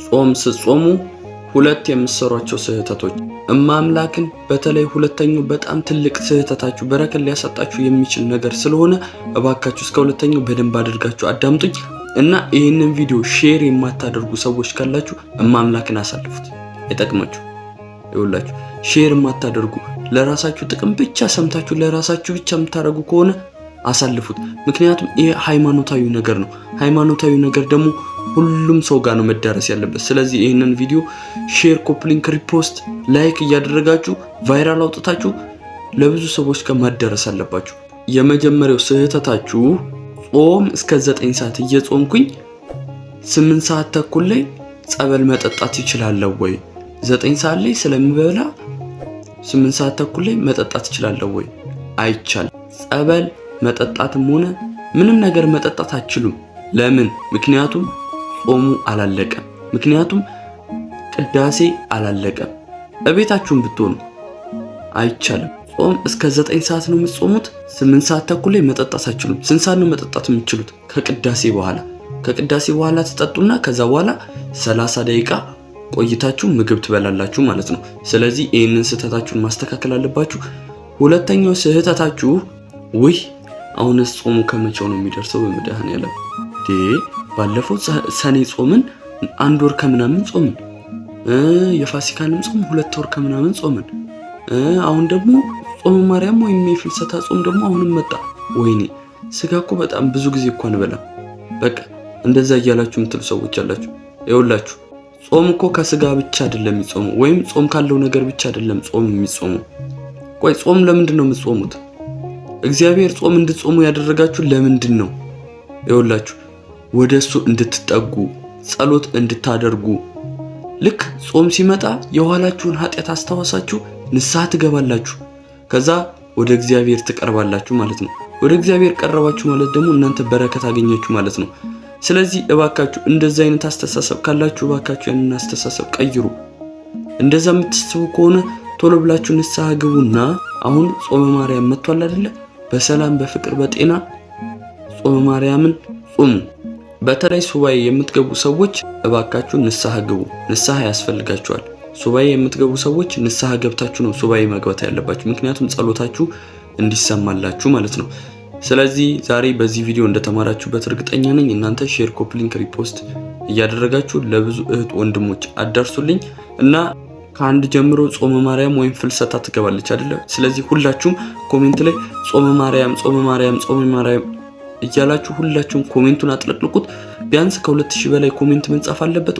ጾም ስትጾሙ ሁለት የምትሰሯቸው ስህተቶች አምላክን በተለይ ሁለተኛው በጣም ትልቅ ስህተታችሁ በረከት ሊያሳጣችሁ የሚችል ነገር ስለሆነ እባካችሁ እስከ ሁለተኛው በደንብ አድርጋችሁ አዳምጡኝ እና ይሄንን ቪዲዮ ሼር የማታደርጉ ሰዎች ካላችሁ አምላክን አሳልፉት። አይጠቅማችሁ። ይኸውላችሁ ሼር የማታደርጉ ለራሳችሁ ጥቅም ብቻ ሰምታችሁ ለራሳችሁ ብቻ የምታረጉ ከሆነ አሳልፉት። ምክንያቱም ይሄ ሃይማኖታዊ ነገር ነው። ሃይማኖታዊ ነገር ደግሞ ሁሉም ሰው ጋር ነው መዳረስ ያለበት። ስለዚህ ይሄንን ቪዲዮ ሼር፣ ኮፒ ሊንክ፣ ሪፖስት፣ ላይክ እያደረጋችሁ ቫይራል አውጥታችሁ ለብዙ ሰዎች ጋር ማዳረስ አለባችሁ። የመጀመሪያው ስህተታችሁ ጾም እስከ 9 ሰዓት እየጾምኩኝ 8 ሰዓት ተኩል ላይ ጸበል መጠጣት ይችላል ወይ? 9 ሰዓት ላይ ስለምበላ 8 ሰዓት ተኩል ላይ መጠጣት ይችላል ወይ? አይቻልም። ጸበል መጠጣትም ሆነ ምንም ነገር መጠጣት አትችሉም። ለምን? ምክንያቱም ጾሙ አላለቀም። ምክንያቱም ቅዳሴ አላለቀም። እቤታችሁን ብትሆኑ አይቻልም። ጾም እስከ 9 ሰዓት ነው የምትጾሙት። 8 ሰዓት ተኩል ላይ መጠጣት አትችሉም። ስንት ሰዓት ነው መጠጣት የምትችሉት? ከቅዳሴ በኋላ። ከቅዳሴ በኋላ ተጠጡና ከዛ በኋላ 30 ደቂቃ ቆይታችሁ ምግብ ትበላላችሁ ማለት ነው። ስለዚህ ይሄንን ስህተታችሁን ማስተካከል አለባችሁ። ሁለተኛው ስህተታችሁ አሁንስ ጾሙ ከመቼው ነው የሚደርሰው? በመድኃኔዓለም ባለፈው ሰኔ ጾምን 1 ወር ከምናምን ጾምን። የፋሲካንም ጾም 2 ወር ከምናምን ጾምን። አሁን ደግሞ ጾም ማርያም ወይም የፍልሰታ ጾም ደግሞ አሁንም መጣ። ወይኔ ስጋ እኮ በጣም ብዙ ጊዜ እኮ አንበላም። በቃ እንደዛ እያላችሁ የምትሉ ሰዎች አላችሁ። ይኸውላችሁ ጾም እኮ ከስጋ ብቻ አይደለም የሚጾመው፣ ወይም ጾም ካለው ነገር ብቻ አይደለም ጾም የሚጾመው። ቆይ ጾም ለምንድን ነው የምትጾሙት? እግዚአብሔር ጾም እንድትጾሙ ያደረጋችሁ ለምንድን ነው? ይኸውላችሁ ወደሱ እንድትጠጉ፣ ጸሎት እንድታደርጉ። ልክ ጾም ሲመጣ የኋላችሁን ኃጢአት አስተዋሳችሁ ንስሐ ትገባላችሁ። ከዛ ወደ እግዚአብሔር ትቀርባላችሁ ማለት ነው። ወደ እግዚአብሔር ቀረባችሁ ማለት ደግሞ እናንተ በረከት አገኛችሁ ማለት ነው። ስለዚህ እባካችሁ እንደዛ አይነት አስተሳሰብ ካላችሁ እባካችሁ ያንን አስተሳሰብ ቀይሩ። እንደዛ የምትስቡ ከሆነ ቶሎ ብላችሁ ንስሐ ግቡና አሁን ጾመ ማርያም መጥቷል አይደለ? በሰላም በፍቅር በጤና ጾመ ማርያምን ጾሙ። በተለይ ሱባኤ የምትገቡ ሰዎች እባካችሁ ንስሐ ግቡ። ንስሐ ያስፈልጋችኋል። ሱባኤ የምትገቡ ሰዎች ንስሐ ገብታችሁ ነው ሱባኤ መግባት ያለባችሁ። ምክንያቱም ጸሎታችሁ እንዲሰማላችሁ ማለት ነው። ስለዚህ ዛሬ በዚህ ቪዲዮ እንደተማራችሁበት እርግጠኛ ነኝ። እናንተ ሼር፣ ኮፒ ሊንክ፣ ሪፖስት እያደረጋችሁ ለብዙ እህት ወንድሞች አዳርሱልኝ እና ከአንድ ጀምሮ ጾመ ማርያም ወይም ፍልሰታ ትገባለች አይደለ? ስለዚህ ሁላችሁም ኮሜንት ላይ ጾመ ማርያም ጾመ ማርያም ጾመ ማርያም እያላችሁ ሁላችሁም ኮሜንቱን አጥለቅልቁት። ቢያንስ ከ2000 በላይ ኮሜንት መጻፍ አለበት።